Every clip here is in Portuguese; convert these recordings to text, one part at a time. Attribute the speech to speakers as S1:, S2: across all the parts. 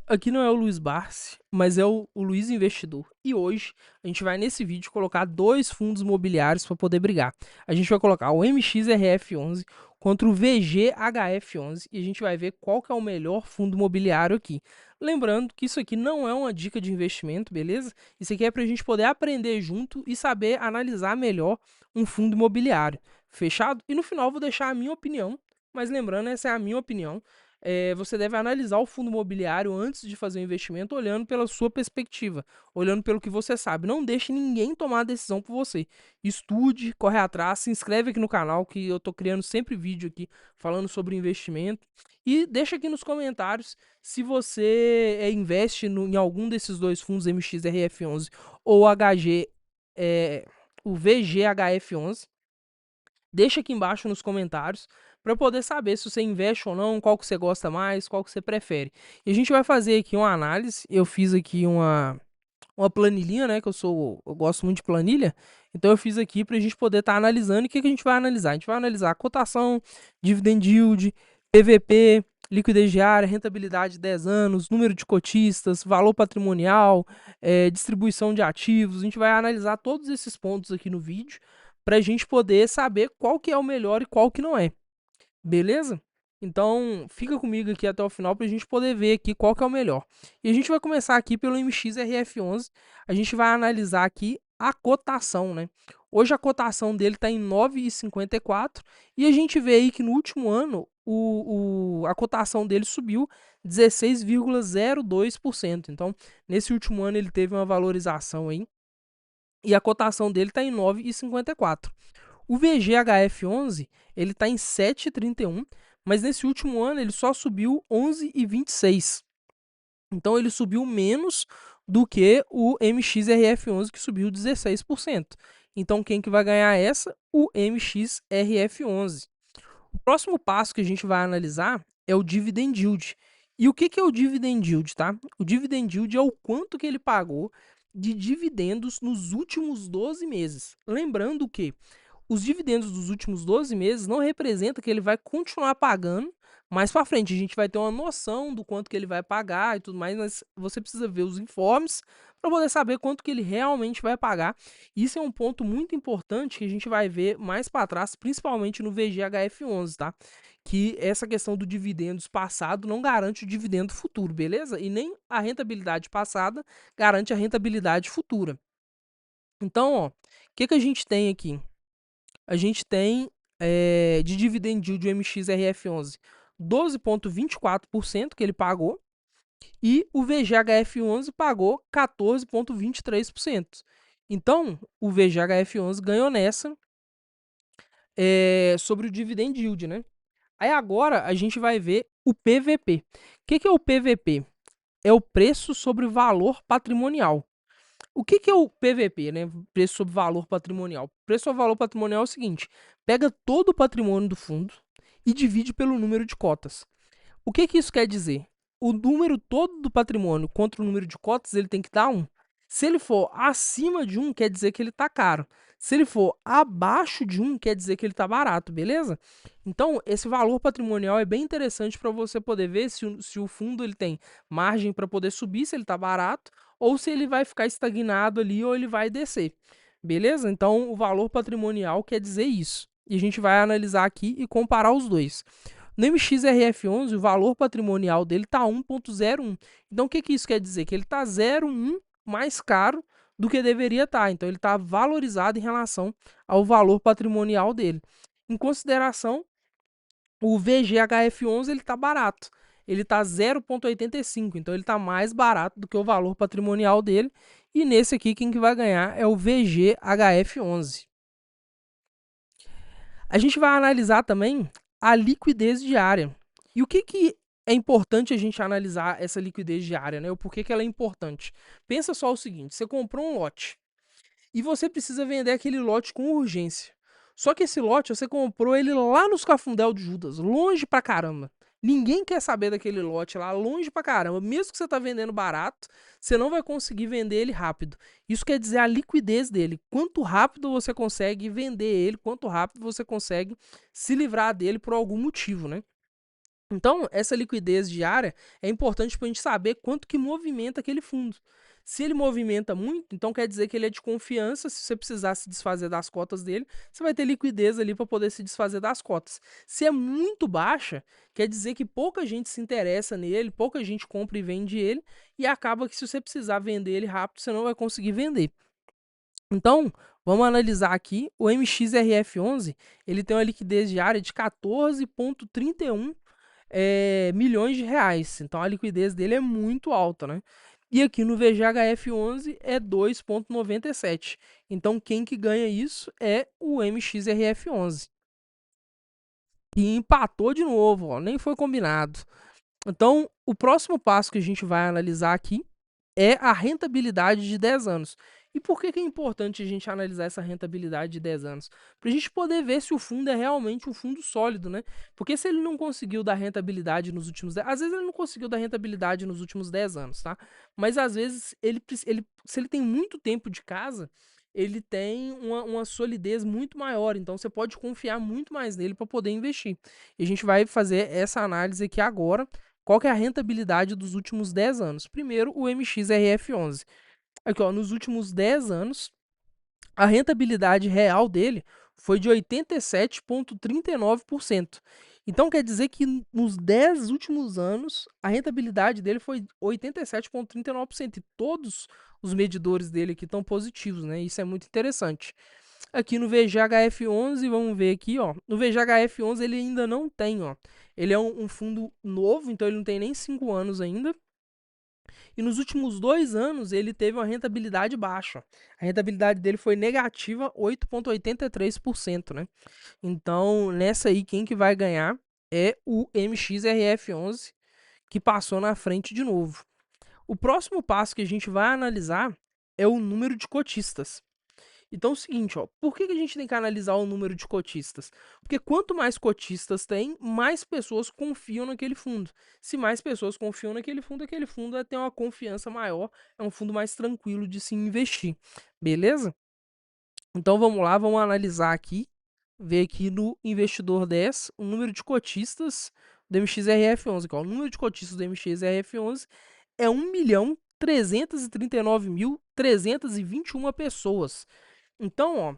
S1: Aqui não é o Luiz Barsi, mas é o Luiz Investidor. E hoje a gente vai nesse vídeo colocar dois fundos imobiliários para poder brigar. A gente vai colocar o MXRF11 contra o VGHF11 e a gente vai ver qual que é o melhor fundo imobiliário aqui. Lembrando que isso aqui não é uma dica de investimento, beleza? Isso aqui é para a gente poder aprender junto e saber analisar melhor um fundo imobiliário. Fechado? E no final eu vou deixar a minha opinião, mas lembrando, essa é a minha opinião. Você deve analisar o fundo imobiliário antes de fazer o investimento, olhando pela sua perspectiva, olhando pelo que você sabe. Não deixe ninguém tomar a decisão por você. Estude, corre atrás, se inscreve aqui no canal, que eu estou criando sempre vídeo aqui falando sobre investimento. E deixa aqui nos comentários se você investe em algum desses dois fundos, MXRF11 ou o VGHF11. Deixa aqui embaixo nos comentários para eu poder saber se você investe ou não, qual que você gosta mais, qual que você prefere. E a gente vai fazer aqui uma análise. Eu fiz aqui uma planilhinha, né? Que eu gosto muito de planilha. Então eu fiz aqui para a gente poder estar analisando. E o que a gente vai analisar? A gente vai analisar a cotação, dividend yield, PVP, liquidez diária, rentabilidade de 10 anos, número de cotistas, valor patrimonial, distribuição de ativos. A gente vai analisar todos esses pontos aqui no vídeo para a gente poder saber qual que é o melhor e qual que não é. Beleza? Então, fica comigo aqui até o final para a gente poder ver aqui qual que é o melhor. E a gente vai começar aqui pelo MXRF11. A gente vai analisar aqui a cotação, né? Hoje a cotação dele está em 9,54 e a gente vê aí que no último ano a cotação dele subiu 16,02%. Então, nesse último ano ele teve uma valorização aí e a cotação dele está em 9,54. O VGHF11 ele está em 7,31, mas nesse último ano ele só subiu 11,26. Então ele subiu menos do que o MXRF11 que subiu 16%. Então quem que vai ganhar essa? O MXRF11. O próximo passo que a gente vai analisar é o dividend yield. E o que é o dividend yield, tá? O dividend yield é o quanto que ele pagou de dividendos nos últimos 12 meses. Lembrando que os dividendos dos últimos 12 meses não representa que ele vai continuar pagando mais para frente. A gente vai ter uma noção do quanto que ele vai pagar e tudo mais, mas você precisa ver os informes para poder saber quanto que ele realmente vai pagar. Isso é um ponto muito importante que a gente vai ver mais para trás, principalmente no VGHF11, tá? Que essa questão do dividendos passado não garante o dividendo futuro, beleza? E nem a rentabilidade passada garante a rentabilidade futura. Então, ó, o que a gente tem aqui? A gente tem de dividend yield do MXRF11 12,24% que ele pagou e o VGHF11 pagou 14,23%. Então, o VGHF11 ganhou nessa sobre o dividend yield, né? Aí agora a gente vai ver o PVP. O que é o PVP? É o preço sobre valor patrimonial. O que é o PVP, né? Preço sobre valor patrimonial. Preço sobre valor patrimonial é o seguinte: pega todo o patrimônio do fundo e divide pelo número de cotas. O que isso quer dizer? O número todo do patrimônio contra o número de cotas, ele tem que dar 1. Se ele for acima de 1, quer dizer que ele está caro. Se ele for abaixo de 1, quer dizer que ele está barato, beleza? Então, esse valor patrimonial é bem interessante para você poder ver se o fundo ele tem margem para poder subir, se ele está barato, ou se ele vai ficar estagnado ali ou ele vai descer. Beleza? Então, o valor patrimonial quer dizer isso. E a gente vai analisar aqui e comparar os dois. No MXRF11, o valor patrimonial dele está 1,01. Então, o que isso quer dizer? Que ele está 0,1 mais caro do que deveria estar. Então, ele está valorizado em relação ao valor patrimonial dele. Em consideração, o VGHF11 ele está barato. Ele está 0,85. Então, ele está mais barato do que o valor patrimonial dele. E nesse aqui, quem que vai ganhar é o VGHF11. A gente vai analisar também a liquidez diária. E o que é importante a gente analisar essa liquidez diária, né? O porquê que ela é importante. Pensa só o seguinte: você comprou um lote e você precisa vender aquele lote com urgência. Só que esse lote você comprou ele lá nos Cafundel de Judas, longe pra caramba. Ninguém quer saber daquele lote lá, longe pra caramba. Mesmo que você tá vendendo barato, você não vai conseguir vender ele rápido. Isso quer dizer a liquidez dele. Quanto rápido você consegue vender ele, quanto rápido você consegue se livrar dele por algum motivo, né? Então, essa liquidez diária é importante para a gente saber quanto que movimenta aquele fundo. Se ele movimenta muito, então quer dizer que ele é de confiança. Se você precisar se desfazer das cotas dele, você vai ter liquidez ali para poder se desfazer das cotas. Se é muito baixa, quer dizer que pouca gente se interessa nele, pouca gente compra e vende ele, e acaba que se você precisar vender ele rápido, você não vai conseguir vender. Então, vamos analisar aqui o MXRF11, ele tem uma liquidez diária de 14,31 milhões de reais. Então a liquidez dele é muito alta, né? E aqui no VGHF11 é 2,97. Então quem que ganha isso é o MXRF11. E empatou de novo, ó, nem foi combinado. Então, o próximo passo que a gente vai analisar aqui é a rentabilidade de 10 anos. E por que é importante a gente analisar essa rentabilidade de 10 anos? Para a gente poder ver se o fundo é realmente um fundo sólido, né? Porque se ele não conseguiu dar rentabilidade nos últimos 10, às vezes ele não conseguiu dar rentabilidade nos últimos 10 anos, tá? Mas às vezes se ele tem muito tempo de casa, ele tem uma solidez muito maior, então você pode confiar muito mais nele para poder investir. E a gente vai fazer essa análise aqui agora. Qual que é a rentabilidade dos últimos 10 anos? Primeiro, o MXRF11. Aqui, ó, nos últimos 10 anos, a rentabilidade real dele foi de 87,39%. Então quer dizer que nos 10 últimos anos, a rentabilidade dele foi 87,39%. E todos os medidores dele aqui estão positivos, né? Isso é muito interessante. Aqui no VGHF11, vamos ver aqui, ó. No VGHF11 ele ainda não tem, ó. Ele é um fundo novo, então ele não tem nem 5 anos ainda. E nos últimos 2 anos ele teve uma rentabilidade baixa. A rentabilidade dele foi negativa 8,83%, né? Então, nessa aí, quem que vai ganhar é o MXRF11, que passou na frente de novo. O próximo passo que a gente vai analisar é o número de cotistas. Então é o seguinte, ó, por que a gente tem que analisar o número de cotistas? Porque quanto mais cotistas tem, mais pessoas confiam naquele fundo. Se mais pessoas confiam aquele fundo vai ter uma confiança maior, é um fundo mais tranquilo de se investir, beleza? Então vamos lá, vamos analisar aqui, ver aqui no investidor 10 o número de cotistas do MXRF11. O número de cotistas do MXRF11 é 1.339.321 pessoas. Então, ó,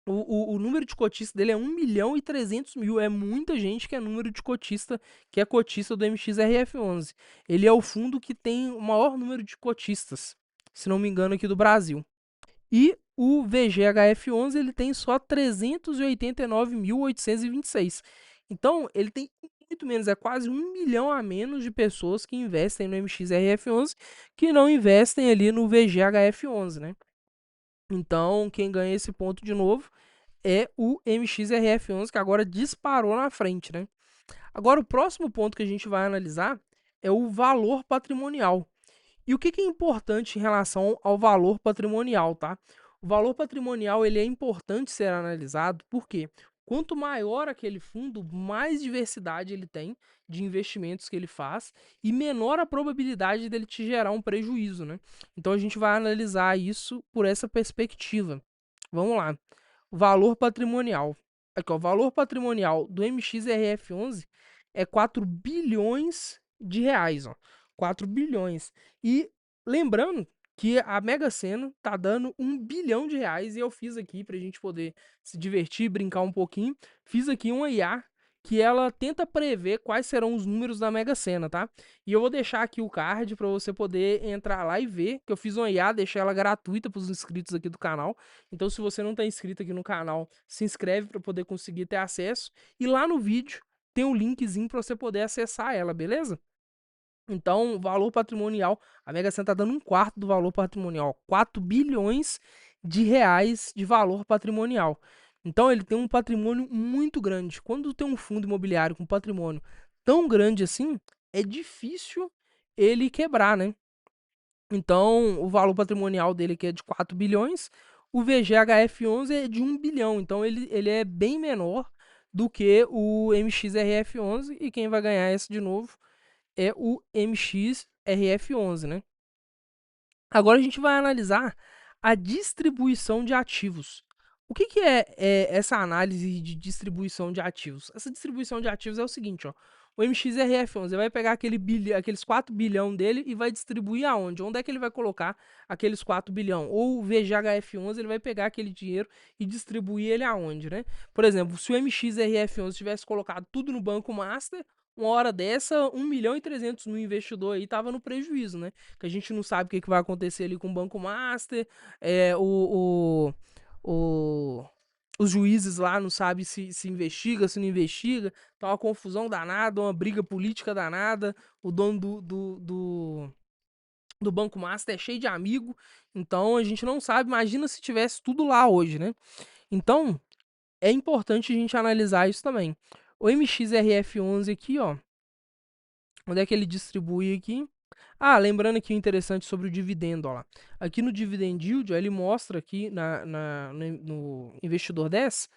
S1: o número de cotistas dele é 1.300.000. É muita gente que é número de cotista, que é cotista do MXRF11. Ele é o fundo que tem o maior número de cotistas, se não me engano, aqui do Brasil. E o VGHF11 ele tem só 389.826. Então, ele tem muito menos, é quase 1 milhão a menos de pessoas que investem no MXRF11 que não investem ali no VGHF11, né? Então, quem ganha esse ponto de novo é o MXRF11, que agora disparou na frente, né? Agora, o próximo ponto que a gente vai analisar é o valor patrimonial. E o que é importante em relação ao valor patrimonial, tá? O valor patrimonial ele é importante ser analisado porque quanto maior aquele fundo, mais diversidade ele tem de investimentos que ele faz e menor a probabilidade dele te gerar um prejuízo, né? Então a gente vai analisar isso por essa perspectiva. Vamos lá. Valor patrimonial. Aqui, ó, o valor patrimonial do MXRF11 é 4 bilhões de reais, ó. 4 bilhões. E lembrando que a Mega Sena tá dando 1 bilhão de reais e eu fiz aqui pra gente poder se divertir, brincar um pouquinho. Fiz aqui uma IA que ela tenta prever quais serão os números da Mega Sena, tá? E eu vou deixar aqui o card para você poder entrar lá e ver, que eu fiz uma IA, deixei ela gratuita para os inscritos aqui do canal. Então, se você não está inscrito aqui no canal, se inscreve para poder conseguir ter acesso. E lá no vídeo tem um linkzinho para você poder acessar ela, beleza? Então, valor patrimonial, a Mega Sena está dando 1/4 do valor patrimonial, 4 bilhões de reais de valor patrimonial. Então, ele tem um patrimônio muito grande. Quando tem um fundo imobiliário com patrimônio tão grande assim, é difícil ele quebrar, né? Então, o valor patrimonial dele que é de 4 bilhões, o VGHF11 é de 1 bilhão. Então, ele é bem menor do que o MXRF11 e quem vai ganhar esse de novo é o MXRF11, né? Agora a gente vai analisar a distribuição de ativos. O que é essa análise de distribuição de ativos? Essa distribuição de ativos é o seguinte, ó. O MXRF11 vai pegar aqueles 4 bilhão dele e vai distribuir aonde? Onde é que ele vai colocar aqueles 4 bilhão? Ou o VGHF11 ele vai pegar aquele dinheiro e distribuir ele aonde, né? Por exemplo, se o MXRF11 tivesse colocado tudo no Banco Master, uma hora dessa, 1 milhão e 300 mil investidor aí tava no prejuízo, né? Que a gente não sabe o que vai acontecer ali com o Banco Master, os juízes lá não sabem se investiga, se não investiga, tá uma confusão danada, uma briga política danada, o dono do Banco Master é cheio de amigo, então a gente não sabe, imagina se tivesse tudo lá hoje, né? Então, é importante a gente analisar isso também. O MXRF11 aqui, ó, onde é que ele distribui aqui? Ah, lembrando aqui o interessante sobre o dividendo, ó lá. Aqui no Dividend Yield, ó, ele mostra aqui no Investidor 10,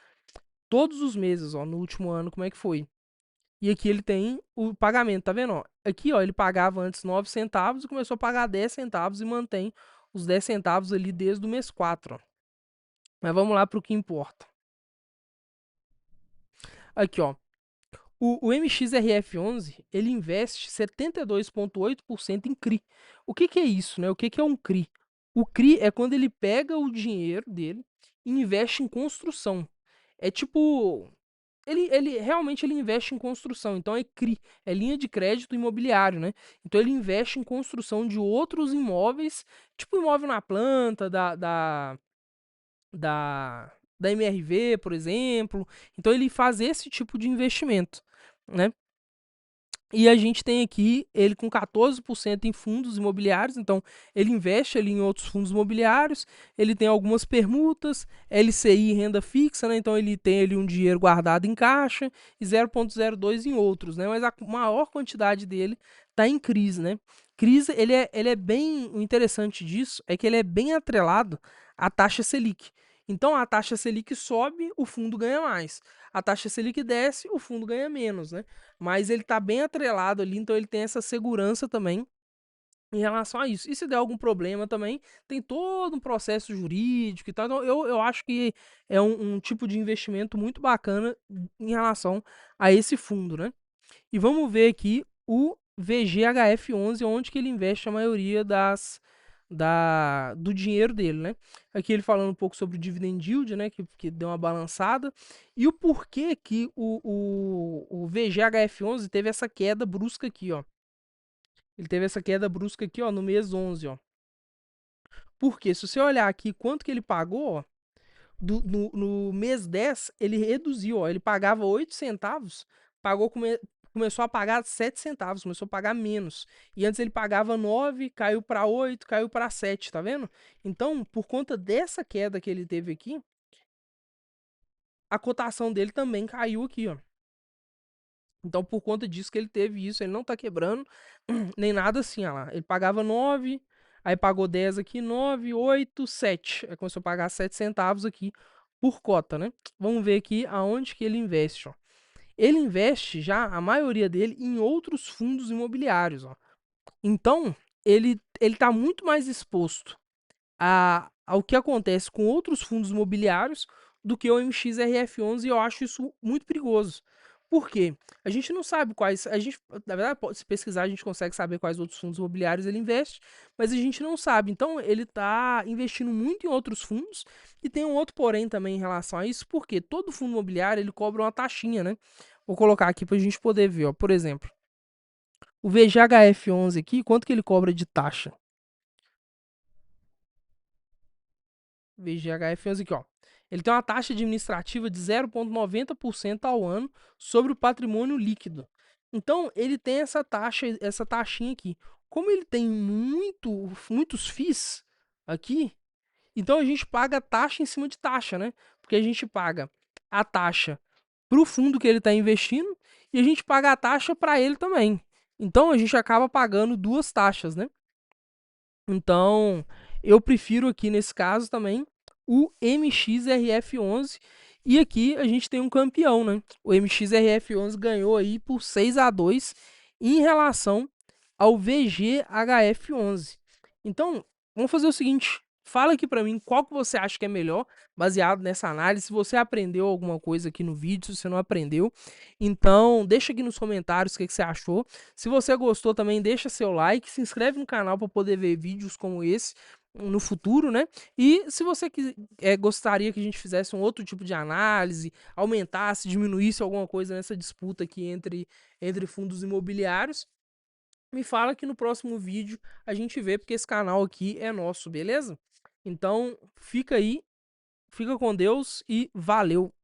S1: todos os meses, ó, no último ano, como é que foi. E aqui ele tem o pagamento, tá vendo? Ó? Aqui, ó, ele pagava antes 9 centavos e começou a pagar 10 centavos e mantém os 10 centavos ali desde o mês 4, ó. Mas vamos lá para o que importa. Aqui, ó. O MXRF11, ele investe 72,8% em CRI. O que é isso, né? O que é um CRI? O CRI é quando ele pega o dinheiro dele e investe em construção. É tipo... Ele realmente ele investe em construção, então é CRI, é linha de crédito imobiliário, né? Então ele investe em construção de outros imóveis, tipo imóvel na planta da MRV, por exemplo. Então ele faz esse tipo de investimento, né? E a gente tem aqui ele com 14% em fundos imobiliários, então ele investe ali em outros fundos imobiliários, ele tem algumas permutas, LCI renda fixa, né? Então ele tem ali um dinheiro guardado em caixa e 0,02 em outros, né? Mas a maior quantidade dele está em CRIs, né? CRIs, ele é bem... O interessante disso é que ele é bem atrelado à taxa Selic. Então a taxa Selic sobe, o fundo ganha mais. A taxa Selic desce, o fundo ganha menos, né? Mas ele tá bem atrelado ali, então ele tem essa segurança também em relação a isso. E se der algum problema também, tem todo um processo jurídico e tal. Então eu acho que é um tipo de investimento muito bacana em relação a esse fundo, né? E vamos ver aqui o VGHF11, onde que ele investe a maioria do dinheiro dele, né? Aqui ele falando um pouco sobre o dividend yield, né? Que deu uma balançada. E o porquê que o VGHF11 teve essa queda brusca aqui, ó. Ele teve essa queda brusca aqui, ó, no mês 11, ó. Porque se você olhar aqui quanto que ele pagou, ó, no mês 10, ele reduziu, ó. Ele pagava 8 centavos, começou a pagar 7 centavos, começou a pagar menos. E antes ele pagava 9, caiu para 8, caiu para 7, tá vendo? Então, por conta dessa queda que ele teve aqui, a cotação dele também caiu aqui, ó. Então, por conta disso que ele teve isso, ele não tá quebrando, nem nada assim, ó lá. Ele pagava 9, aí pagou 10 aqui, 9, 8, 7. Aí começou a pagar 7 centavos aqui por cota, né? Vamos ver aqui aonde que ele investe, ó. Ele investe já, a maioria dele, em outros fundos imobiliários, ó. Então, ele tá muito mais exposto ao que acontece com outros fundos imobiliários do que o MXRF11, e eu acho isso muito perigoso. Por quê? A gente não sabe quais. Na verdade, se pesquisar, a gente consegue saber quais outros fundos imobiliários ele investe, mas a gente não sabe. Então, ele está investindo muito em outros fundos, e tem um outro porém também em relação a isso, porque todo fundo imobiliário ele cobra uma taxinha, né? Vou colocar aqui para a gente poder ver, ó. Por exemplo, o VGHF11 aqui, quanto que ele cobra de taxa? VGHF11 aqui, ó. Ele tem uma taxa administrativa de 0,90% ao ano sobre o patrimônio líquido. Então, ele tem essa taxinha aqui. Como ele tem muitos FIIs aqui, então a gente paga taxa em cima de taxa, né? Porque a gente paga a taxa para o fundo que ele está investindo e a gente paga a taxa para ele também. Então, a gente acaba pagando duas taxas, né? Então, eu prefiro aqui nesse caso também o MXRF11. E aqui a gente tem um campeão, né? O MXRF11 ganhou aí por 6-2 em relação ao VGHF11. Então, vamos fazer o seguinte. Fala aqui pra mim qual que você acha que é melhor, baseado nessa análise. Se você aprendeu alguma coisa aqui no vídeo, se você não aprendeu. Então, deixa aqui nos comentários o que que você achou. Se você gostou também, deixa seu like, se inscreve no canal para poder ver vídeos como esse no futuro, né? E se você gostaria que a gente fizesse um outro tipo de análise, aumentasse, diminuísse alguma coisa nessa disputa aqui entre fundos imobiliários, me fala que no próximo vídeo a gente vê, porque esse canal aqui é nosso, beleza? Então, fica aí, fica com Deus e valeu!